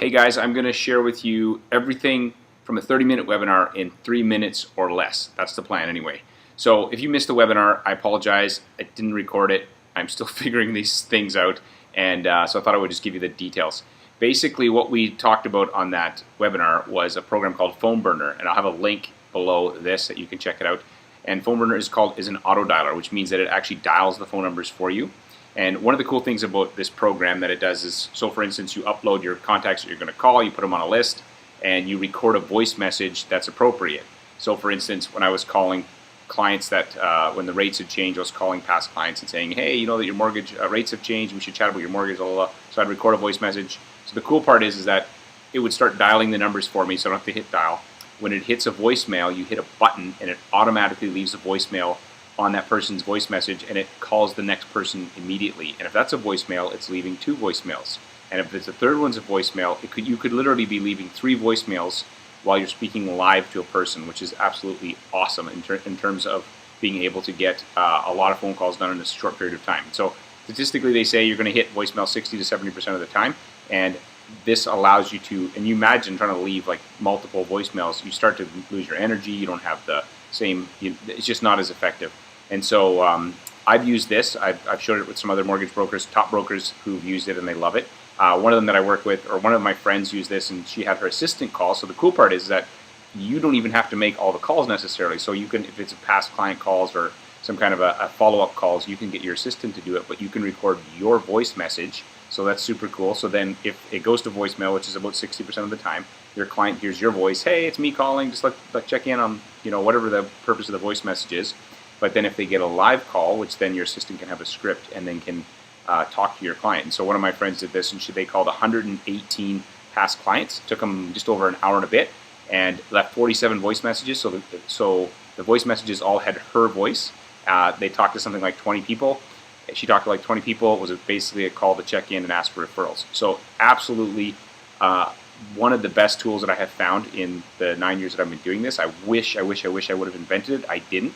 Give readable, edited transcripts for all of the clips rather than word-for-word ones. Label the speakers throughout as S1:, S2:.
S1: Hey guys, I'm going to share with you everything from a 30-minute webinar in 3 minutes or less. That's the plan anyway. So if you missed the webinar, I apologize. I didn't record it. I'm still figuring these things out, and so I thought I would just give you the details. Basically, what we talked about on that webinar was a program called PhoneBurner, and I'll have a link below this that you can check it out. And PhoneBurner is an auto dialer, which means that it actually dials the phone numbers for you. And one of the cool things about this program that it does is, so for instance, you upload your contacts that you're going to call, you put them on a list, and you record a voice message that's appropriate. So for instance, when I was calling clients that, when the rates had changed, I was calling past clients and saying, hey, you know that your mortgage rates have changed, we should chat about your mortgage, blah, blah, blah. So I'd record a voice message. So the cool part is that it would start dialing the numbers for me, so I don't have to hit dial. When it hits a voicemail, you hit a button, and it automatically leaves a voicemail on that person's voice message, and it calls the next person immediately. And if that's a voicemail, it's leaving 2 voicemails. And if it's a third one's a voicemail, you could literally be leaving 3 voicemails while you're speaking live to a person, which is absolutely awesome in terms of being able to get a lot of phone calls done in a short period of time. So statistically, they say you're going to hit voicemail 60 to 70% of the time, and this allows you to, and you imagine trying to leave like multiple voicemails, you start to lose your energy, you don't have the same, it's just not as effective. And so I've used this. I've showed it with some other mortgage brokers, top brokers who've used it and they love it. One of them that I work with, or one of my friends used this, and she had her assistant call. So the cool part is that you don't even have to make all the calls necessarily. So you can, if it's a past client calls or some kind of a follow-up calls, you can get your assistant to do it, but you can record your voice message. So that's super cool. So then if it goes to voicemail, which is about 60% of the time, your client hears your voice, hey, it's me calling, just let check in on, whatever the purpose of the voice message is. But then if they get a live call, which then your assistant can have a script and then can talk to your client. And so one of my friends did this, and they called 118 past clients. It took them just over an hour and a bit, and left 47 voice messages. So the voice messages all had her voice. They talked to something like 20 people. She talked to like 20 people. It was basically a call to check in and ask for referrals. So absolutely one of the best tools that I have found in the 9 years that I've been doing this. I wish I would have invented it. I didn't.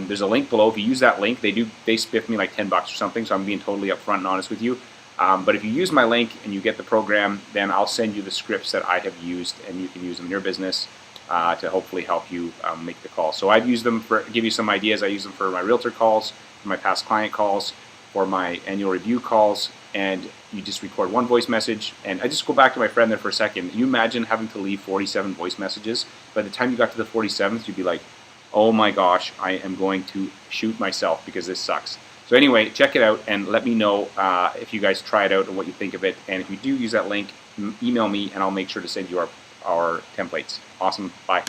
S1: There's a link below. If you use that link, they spiff me like $10 or something, so I'm being totally upfront and honest with you. But if you use my link and you get the program, then I'll send you the scripts that I have used, and you can use them in your business to hopefully help you make the call. So I've used them for, give you some ideas. I use them for my realtor calls, for my past client calls, for my annual review calls, and you just record one voice message. And I just go back to my friend there for a second. You imagine having to leave 47 voice messages. By the time you got to the 47th, you'd be like, oh my gosh, I am going to shoot myself because this sucks. So anyway, check it out and let me know if you guys try it out and what you think of it. And if you do use that link, email me and I'll make sure to send you our templates. Awesome. Bye.